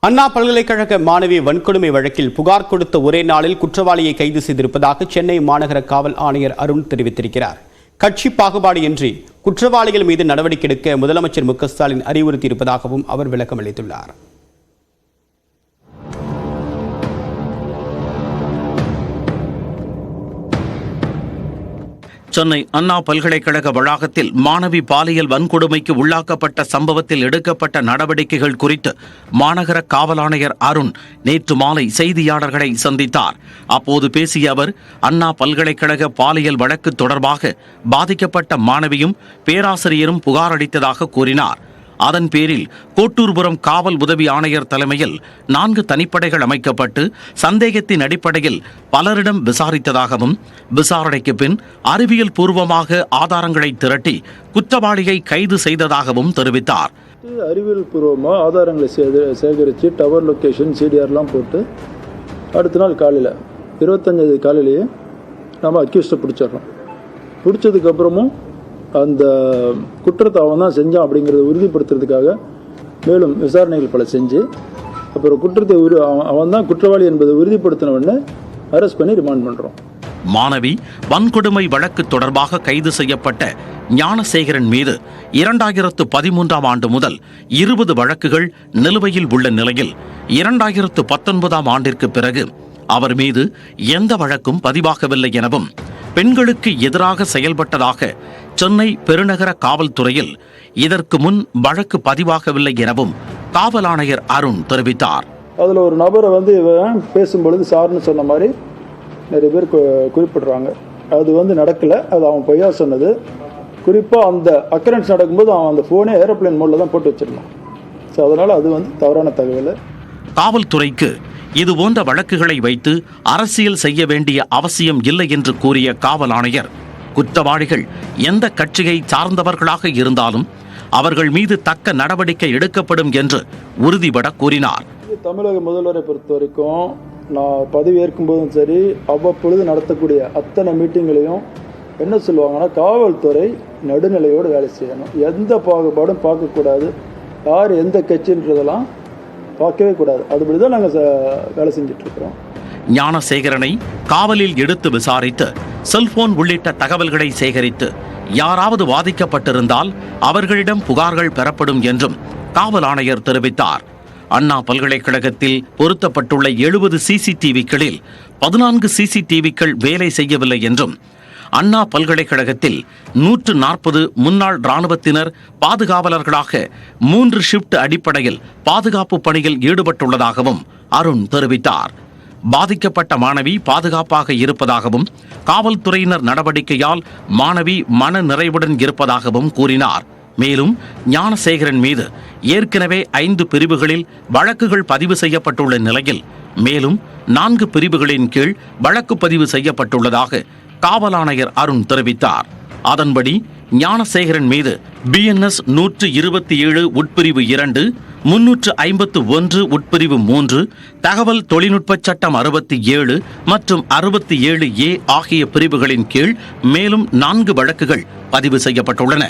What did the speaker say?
அண்ணா பல்கலைக்கழக மாணவி வன்கொடுமை வழக்கில் புகார் கொடுத்த ஒரே நாளில் குற்றவாளியை கைது செய்திருப்பதாக சென்னை மாநகர காவல் ஆணையர் அருண் தெரிவித்திருக்கிறார். கட்சி பாகுபாடு இன்றி குற்றவாளிகள் மீது நடவடிக்கை எடுக்க முதலமைச்சர் மு.க.ஸ்டாலின் அறிவுறுத்தியிருப்பதாகவும் அவர் விளக்கம் அளித்துள்ளார். சென்னை அண்ணா பல்கலைக்கழக வளாகத்தில் மாணவி பாலியல் வன்கொடுமைக்கு உள்ளாக்கப்பட்ட சம்பவத்தில் எடுக்கப்பட்ட நடவடிக்கைகள் குறித்து மாநகர காவல் ஆணையர் அருண் நேற்று மாலை செய்தியாளர்களை சந்தித்தார். அப்போது பேசிய அவர், அண்ணா பல்கலைக்கழக பாலியல் வழக்கு தொடர்பாக பாதிக்கப்பட்ட மாணவியும் பேராசிரியரும் புகார் அளித்ததாக கூறினார். அதன் பேரில் கோட்டூர்புரம் காவல் உதவி ஆணையர் தலைமையில் 4 தனிப்படைகள் அமைக்கப்பட்டு சந்தேகத்தின் அடிப்படையில் பலரிடம் விசாரித்ததாகவும், விசாரணைக்கு பின் அறிவியல் பூர்வமாக ஆதாரங்களை திரட்டி குற்றவாளியை கைது செய்ததாகவும் தெரிவித்தார். அறிவியல் பூர்வமாக ஆதாரங்களை சேகரித்து டவர் லொக்கேஷன் சிடிஆர்லாம் போட்டு அடுத்த நாள் காலையில் 25 காலையிலேயே நம்ம அக்யூஸ்டை பிடிச்சிடறோம். பிடிச்சதுக்கப்புறமும் அந்த குற்றத்தை அவன் தான் செஞ்சான் அப்படிங்கிறத உறுதிப்படுத்துறதுக்காக மேலும் விசாரணைகள் பல செஞ்சு அப்புறம் குற்றத்தை அவன் தான் குற்றவாளி என்பதை உறுதிப்படுத்தின உடனே அரெஸ்ட் பண்ணி ரிமாண்ட் பண்ணுறோம். மாணவி வன்கொடுமை வழக்கு தொடர்பாக கைது செய்யப்பட்ட ஞானசேகரன் மீது 2013ஆம் ஆண்டு முதல் 20 வழக்குகள் நிலுவையில் உள்ள நிலையில் 2019ஆம் ஆண்டிற்கு பிறகு அவர் மீது எந்த வழக்கும் பதிவாகவில்லை எனவும், பெண்களுக்கு எதிராக செயல்பட்டதாக சென்னை பெருநகர காவல்துறையில் இதற்கு முன் வழக்கு பதிவாகவில்லை எனவும் காவல் ஆணையர் அருண் தெரிவித்தார். அதில் ஒரு நபரை இவன் பேசும்பொழுது சார்னு சொன்ன மாதிரி நிறைய பேர் குறிப்பிடுறாங்க. அது நடக்கலை, அது அவன் பொய்யா சொன்னது. குறிப்பாக அந்த அக்கரன்ஸ் நடக்கும்போது அவன் அந்த ஃபோனே ஏரோப்ளேன் மோடில் தான் போட்டு வச்சிருந்தான். ஸோ அதனால் அது தவறான தகவல். காவல்துறைக்கு இதுபோன்ற வழக்குகளை வைத்து அரசியல் செய்ய வேண்டிய அவசியம் இல்லை என்று கூறிய காவல் ஆணையர், குற்றவாளிகள் எந்த கட்சியை சார்ந்தவர்களாக இருந்தாலும் அவர்கள் மீது தக்க நடவடிக்கை எடுக்கப்படும் என்று உறுதிபட கூறினார். தமிழக முதல்வரை பொறுத்த வரைக்கும் நான் பதவியேற்கும் போதும் சரி, அவ்வப்பொழுது நடத்தக்கூடிய அத்தனை மீட்டிங்களையும் என்ன சொல்லுவாங்கன்னா, காவல்துறை நடுநிலையோடு வேலை செய்யணும், எந்த பாகுபாடும் பார்க்கக்கூடாது, யார் எந்த கட்சின்றதெல்லாம் பார்க்கவே கூடாது. அதுபடி தான் நாங்கள் வேலை செஞ்சுட்டு இருக்கிறோம். ஞானசேகரனை காவலில் எடுத்து விசாரித்து செல்போன் உள்ளிட்ட தகவல்களை சேகரித்து யாராவது பாதிக்கப்பட்டிருந்தால் அவர்களிடம் புகார்கள் பெறப்படும் என்றும் காவல் ஆணையர் தெரிவித்தார். அண்ணா பல்கலைக்கழகத்தில் பொருத்தப்பட்டுள்ள 70 சிசிடிவிக்களில் 14 சிசிடிவிக்கள் வேலை செய்யவில்லை என்றும், அண்ணா பல்கலைக்கழகத்தில் 140 முன்னாள் இராணுவத்தினர் பாதுகாவலர்களாக 3 ஷிப்ட் அடிப்படையில் பாதுகாப்பு பணியில் ஈடுபட்டுள்ளதாகவும் அருண் தெரிவித்தார். பாதிக்கப்பட்ட மாணவி பாதுகாப்பாக இருப்பதாகவும், காவல்துறையினர் நடவடிக்கையால் மாணவி மன நிறைவுடன் இருப்பதாகவும் கூறினார். மேலும் ஞானசேகரன் மீது ஏற்கனவே 5 பிரிவுகளில் வழக்குகள் பதிவு செய்யப்பட்டுள்ள நிலையில் மேலும் 4 பிரிவுகளின் கீழ் வழக்கு பதிவு செய்யப்பட்டுள்ளதாக காவல் ஆணையர் அருண் தெரிவித்தார். அதன்படி ஞானசேகரன் மீது BNS 127 உட்பிரிவு 2, 351 உட்பிரிவு 3, தகவல் தொழில்நுட்ப சட்டம் 67 மற்றும் 67A ஆகிய பிரிவுகளின் கீழ் மேலும் 4 வழக்குகள் பதிவு செய்யப்பட்டுள்ளன.